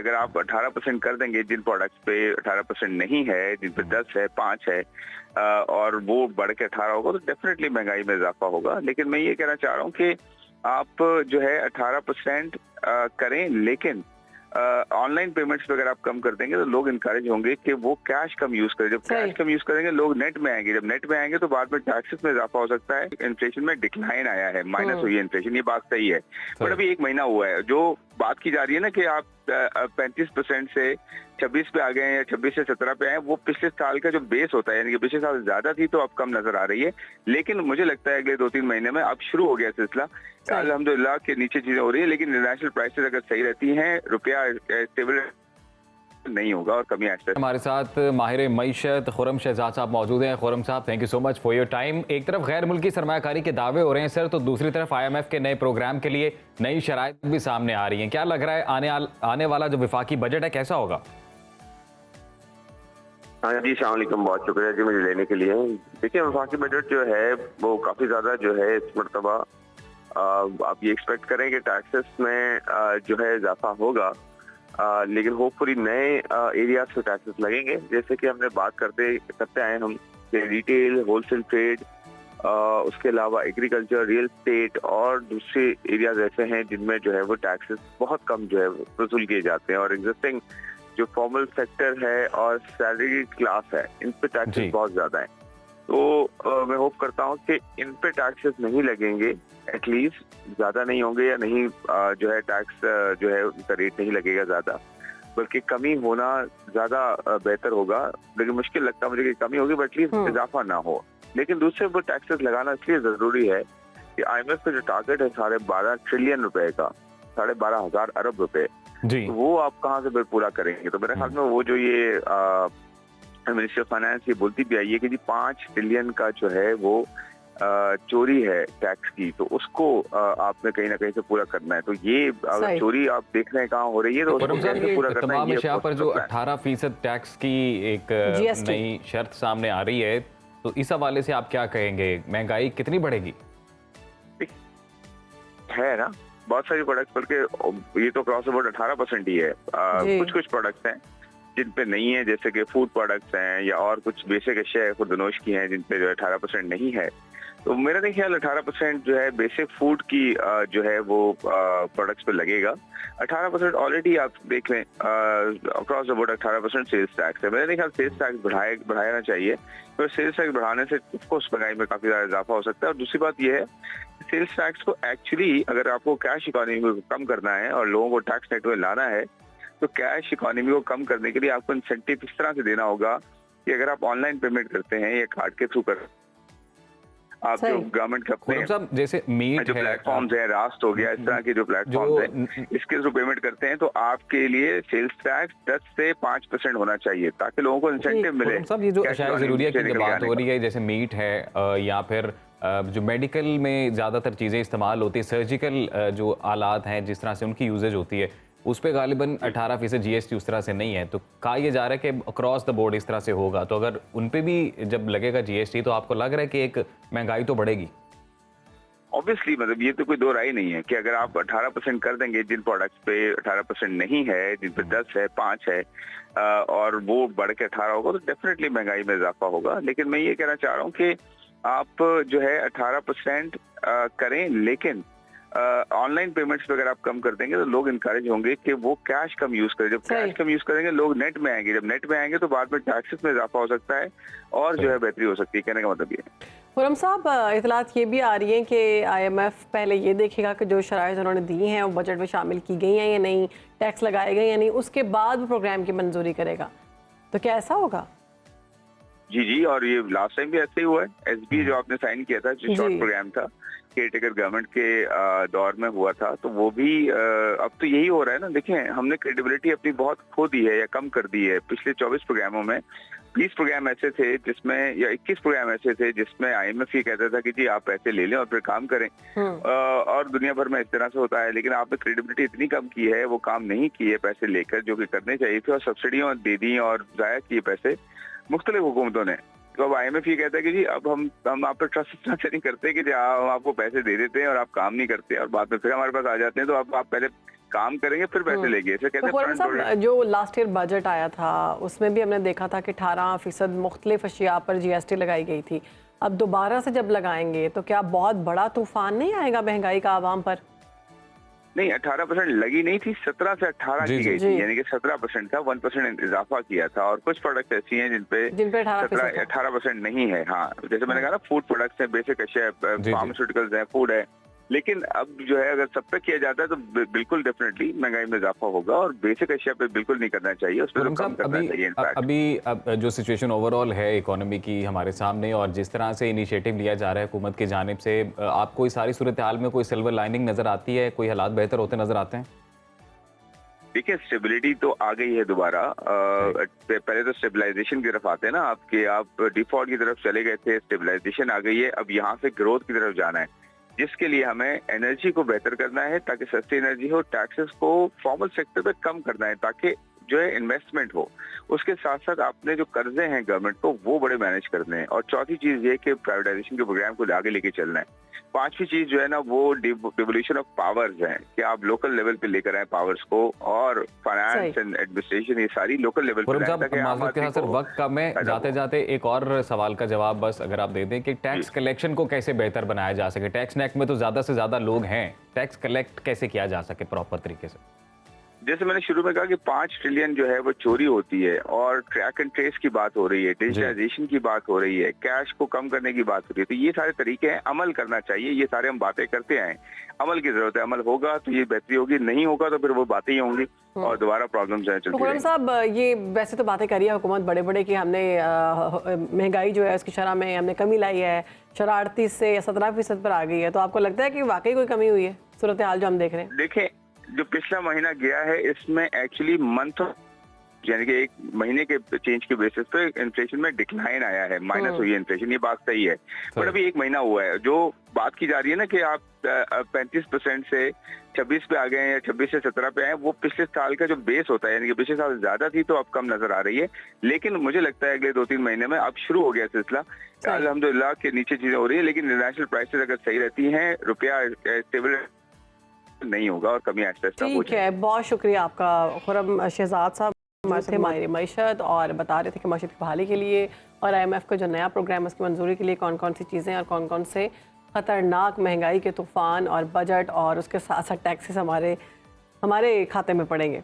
अगर आप 18% कर देंगे जिन प्रोडक्ट्स पे 18% नहीं है, जिन पे 10 है, 5 है और वो बढ़ के 18 होगा तो डेफिनेटली महंगाई में इजाफा होगा। लेकिन मैं ये कहना चाह रहा हूँ कि आप जो है 18% करें, लेकिन ऑनलाइन पेमेंट्स पे अगर आप कम कर देंगे तो लोग इनकरेज होंगे कि वो कैश कम यूज करें। जब कैश कम यूज करेंगे लोग नेट में आएंगे, जब नेट में आएंगे तो बाद में टैक्सेस में इजाफा हो सकता है। इन्फ्लेशन में डिक्लाइन आया है, माइनस हुई है इन्फ्लेशन, ये बात सही है। बट अभी 1 महीना हुआ है, जो बात की जा रही है ना कि आप 35% से 26 पे आ गए हैं या 26 से 17 पे आए, वो पिछले साल का जो बेस होता है, यानी कि पिछले साल ज्यादा थी तो अब कम नजर आ रही है। लेकिन मुझे लगता है अगले 2-3 महीने में अब शुरू हो गया सिलसिला, अल्हम्दुलिल्लाह के नीचे चीजें हो रही है। लेकिन इंटरनेशनल प्राइसेस अगर सही रहती हैं, रुपया स्टेबल नहीं होगा और कमी आए। हमारे साथ माहिर मईशत खुर्रम शहजाद साहब मौजूद हैं। खुर्रम साहब, thank you so much for your time. एक तरफ गैर मुल्की सरमायाकारी के दावे हो रहे हैं सर, तो दूसरी तरफ IMF के नए प्रोग्राम के लिए नई शराइत भी सामने आ रही हैं। क्या लग रहा है आने वाला जो विफाकी बजट है कैसा होगा? हाँ जी, अस्सलाम वालेकुम, बहुत शुक्रिया जी मुझे लेने के लिए। देखिए, वफाकी बजट जो है वो काफ़ी ज़्यादा जो है इस मरतबा आप ये एक्सपेक्ट करें कि टैक्सेस में जो है इजाफा होगा, लेकिन होपफुली नए एरियाज पे टैक्सेस लगेंगे। जैसे कि हमने बात करते आए हम कि रिटेल, होलसेल ट्रेड, उसके अलावा एग्रीकल्चर, रियल एस्टेट और दूसरे एरियाज ऐसे हैं जिनमें जो है वो टैक्सेस बहुत कम जो है वसूल किए जाते हैं। और एग्जिस्टिंग जो फॉर्मल सेक्टर है और सैलरीड क्लास है, इन पे टैक्सेस बहुत ज्यादा है। तो मैं होप करता हूँ कि इन पे टैक्सेस नहीं लगेंगे, एटलीस्ट ज्यादा नहीं होंगे या नहीं जो है टैक्स जो है उनका रेट नहीं लगेगा ज्यादा, बल्कि कमी होना ज्यादा बेहतर होगा। लेकिन मुश्किल लगता है मुझे कि कमी होगी, बट एटलीस्ट इजाफा ना हो। लेकिन दूसरे पर टैक्सेस लगाना इसलिए जरूरी है कि IMF का जो टारगेट है 12.5 ट्रिलियन रुपए का, 12,500 अरब रुपए, तो वो आप कहाँ से फिर पूरा करेंगे? तो मेरे ख्याल में वो जो ये मिनिस्ट्री ऑफ फाइनेंस ये बोलती भी आई है कि जी 5 ट्रिलियन का जो है वो चोरी है टैक्स की, तो उसको आपने कहीं ना कहीं से पूरा करना है। तो ये अगर चोरी आप देख रहे हैं कहाँ हो रही है तो उसको कैसे पूरा करना है? ये पर जो 18% टैक्स की एक नई शर्त सामने आ रही है, तो इस हवाले से आप क्या कहेंगे? महंगाई कितनी बढ़ेगी? है ना, बहुत सारी प्रोडक्ट्स, बल्कि ये तो क्रॉस ओवर 18% ही है। कुछ प्रोडक्ट्स हैं जिन पे नहीं है, जैसे कि फूड प्रोडक्ट्स हैं या और कुछ बेसिक अशिया खुर्दनोश की हैं जिन पे जो 18% नहीं है। तो मेरा नहीं ख्याल 18% जो है बेसिक फूड की जो है वो प्रोडक्ट्स पे लगेगा। 18% ऑलरेडी आप देख लें across the board 18% sales tax है। मेरा नहीं ख्याल सेल्स टैक्स बढ़ाना चाहिए, तो सेल्स टैक्स बढ़ाने से ऑफकोर्स महंगाई में काफी ज्यादा इजाफा हो सकता है। और दूसरी बात यह है, सेल्स टैक्स को एक्चुअली अगर आपको कैश इकोनॉमी को कम करना है और लोगों को टैक्स नेट में लाना है, तो कैश इकोनॉमी को कम करने के लिए आपको इंसेंटिव इस तरह से देना होगा कि अगर आप ऑनलाइन पेमेंट करते हैं या कार्ड के थ्रू कर, आप जो गवर्नमेंट के अपने जैसे मीट जो प्लेटफॉर्म्स हैं, रास्ट हो गया, इस तरह के जो प्लेटफॉर्म्स हैं, इसके थ्रू पेमेंट करते हैं, तो आपके लिए सेल्स टैक्स 10 से 5% होना चाहिए ताकि लोगों को इंसेंटिव मिले। सब ये जो अशिया ज़रूरिया की बात हो रही है, जैसे मीट है या फिर जो मेडिकल में ज़्यादातर चीज़ें इस्तेमाल होती है, सर्जिकल जो आलात हैं जिस तरह से उनकी यूजेज होती है, उस पर गालिबन 18% GST उस तरह से नहीं है। तो कहा यह जा रहा है कि अक्रॉस द बोर्ड इस तरह से होगा, तो अगर उन पे भी जब लगेगा GST तो आपको लग रहा है कि एक महंगाई तो बढ़ेगी? ऑब्वियसली, मतलब ये तो कोई दो राय नहीं है कि अगर आप 18% कर देंगे जिन प्रोडक्ट्स पे 18% नहीं है, जिन पे 10 है, 5 है और वो बढ़ के 18 होगा तो डेफिनेटली महंगाई में इजाफा होगा। लेकिन मैं ये कहना चाह रहा हूँ कि आप जो है 18% करें, लेकिन ऑनलाइन पेमेंट्स पे अगर आप कम कर देंगे तो लोग इनकरेज होंगे कि वो कैश कम यूज करें। जब कैश कम यूज करेंगे लोग नेट में आएंगे, जब नेट में आएंगे तो बाद में टैक्सेस में इजाफा हो सकता है और जो है बेहतरी हो सकती है। कहने का मतलब ये है। खुर्रम साहब, इतलात ये भी आ रही हैं कि IMF पहले ये देखेगा कि जो शराइत उन्होंने दी हैं वो बजट में शामिल की गई हैं या नहीं, टैक्स लगाए गए या नहीं, उसके बाद वो प्रोग्राम की मंजूरी करेगा। तो क्या ऐसा होगा? जी, और ये लास्ट टाइम भी ऐसे ही हुआ है। SB जो आपने साइन किया था, जो शॉर्ट प्रोग्राम था, केयरटेकर गवर्नमेंट के दौर में हुआ था, तो वो भी अब तो यही हो रहा है ना। देखें, हमने क्रेडिबिलिटी अपनी बहुत खो दी है या कम कर दी है। पिछले 24 प्रोग्रामों में 20 प्रोग्राम ऐसे थे जिसमें, या 21 प्रोग्राम ऐसे थे जिसमें IMF ये कहता था कि जी आप पैसे ले लें और फिर काम करें, और दुनिया भर में इस तरह से होता है। लेकिन आपने क्रेडिबिलिटी इतनी कम की है, वो काम नहीं किए पैसे लेकर जो कि करने चाहिए थे, और सब्सिडियां दे दी और जाया किए पैसे मुख्तलिफ हुकूमतों ने। तो अब IMF ये कहता है कि जी अब हम आप पर ट्रस्ट इतना से नहीं करते कि हम आपको पैसे दे देते हैं और आप काम नहीं करते और बाद में फिर हमारे पास आ जाते हैं, तो अब आप पहले काम करेंगे फिर पैसे लेंगे, इसे कहते तो हैं खुरम front loaded। साहब, जो लास्ट ईयर बजट आया था उसमें भी हमने देखा था कि 18% मुख्तलिफ अशिया पर GST लगाई गई थी। अब दोबारा से जब लगाएंगे तो क्या बहुत बड़ा तूफान नहीं आएगा महंगाई का आवाम पर? नहीं, 18% लगी नहीं थी, 17 से 18 जी, की जी, गई जी। थी, यानी कि 17% था, 1% इजाफा किया था। और कुछ प्रोडक्ट ऐसी हैं जिन पे 18% नहीं है। हाँ, जैसे मैंने कहा ना, फूड प्रोडक्ट्स हैं, बेसिक अशिया, जी। फार्मास्यूटिकल्स हैं, फूड है। लेकिन अब जो है अगर सब पे किया जाता है तो बिल्कुल डेफिनेटली महंगाई में इजाफा होगा, और बेसिक अशिया पे बिल्कुल नहीं करना चाहिए, उस पर तो खुरम कम साहब, करना चाहिए इनफैक्ट। अभी जो सिचुएशन ओवरऑल है इकोनॉमी की हमारे सामने, और जिस तरह से इनिशिएटिव लिया जा रहा है हुकूमत की जानिब से, आपको इस सारी सूरत हाल में कोई सिल्वर लाइनिंग नजर आती है? कोई हालात बेहतर होते नजर आते हैं? देखिए, स्टेबिलिटी तो आ गई है दोबारा। पहले तो स्टेबलाइजेशन की तरफ आते हैं ना, आप डिफॉल्ट की तरफ चले गए थे, स्टेबलाइजेशन आ गई है, अब यहाँ से ग्रोथ की तरफ जाना है, जिसके लिए हमें एनर्जी को बेहतर करना है ताकि सस्ती एनर्जी हो, टैक्सेस को फॉर्मल सेक्टर पे कम करना है ताकि जो है इन्वेस्टमेंट हो। उसके साथ साथ आपने जो कर्जे हैं गवर्नमेंट को वो बड़े मैनेज करने हैं। और चौथी चीज ये कि प्राइवेटाइजेशन के प्रोग्राम को आगे लेके चलना है। पांचवी चीज जो है ना वो डिवोल्यूशन ऑफ पावर्स है कि आप लोकल लेवल पे लेकर आए पावर्स को, और फाइनेंस एंड एडमिनिस्ट्रेशन ये सारी लोकल लेवल पे खुरम लाएं साहब, ताकि आम माजरत के आदमी साथ सर, को वक्त कम है, फायदा जाते हो। जाते एक और सवाल का जवाब बस अगर आप दे दें कि टैक्स कलेक्शन को कैसे बेहतर बनाया जा सके। टैक्स नेक में तो ज्यादा से ज्यादा लोग हैं, टैक्स कलेक्ट कैसे किया जा सके प्रॉपर तरीके से? जैसे मैंने शुरू में कहा कि 5 ट्रिलियन जो है वो चोरी होती है, और ट्रैक एंड ट्रेस की बात हो रही है, डिजिटाइजेशन की बात हो रही है, कैश को कम करने की बात हो रही है। तो ये सारे तरीके हैं, अमल करना चाहिए। ये सारे हम बातें करते आए, अमल की जरूरत है। अमल होगा तो ये बेहतरी होगी, नहीं होगा तो फिर वो बातें ही होंगी और दोबारा प्रॉब्लम जो है तो चलती खुरम रहेंगी। साहब, ये वैसे तो बातें करी है हुकूमत बड़े बड़े कि हमने महंगाई जो है उसकी शरह में हमने कमी लाई है, शरह 38 से या 17% पर आ गई है। तो आपको लगता है कि वाकई कोई कमी हुई है सूरत हाल जो हम देख रहे हैं? देखें, जो पिछला महीना गया है इसमें एक्चुअली मंथ यानी कि एक महीने के चेंज के बेसिस पे इन्फ्लेशन में डिक्लाइन आया है, माइनस हुई है इन्फ्लेशन, ये बात सही है। बट अभी एक महीना हुआ है, जो बात की जा रही है ना कि आप 35% से 26 पे आ गए हैं या 26 से 17 पे आए, वो पिछले साल का जो बेस होता है, यानी कि पिछले साल ज्यादा थी तो अब कम नजर आ रही है। लेकिन मुझे लगता है अगले 2-3 महीने में अब शुरू हो गया सिलसिला, अल्हम्दुलिल्लाह के नीचे चीजें हो रही है। लेकिन इंटरनेशनल प्राइसेस अगर सही रहती हैं, रुपया स्टेबल नहीं होगा और कमी आहिस्ता आहिस्ता हो ठीक है, बहुत शुक्रिया आपका खुरम शहजाद साहब, हमारे थे माहिर मईशत, और बता रहे थे कि मईशत की बहाली के लिए और IMF का जो नया प्रोग्राम है उसकी मंजूरी के लिए कौन कौन सी चीज़ें और कौन कौन से ख़तरनाक महंगाई के तूफ़ान और बजट और उसके साथ साथ टैक्सेस हमारे खाते में पड़ेंगे।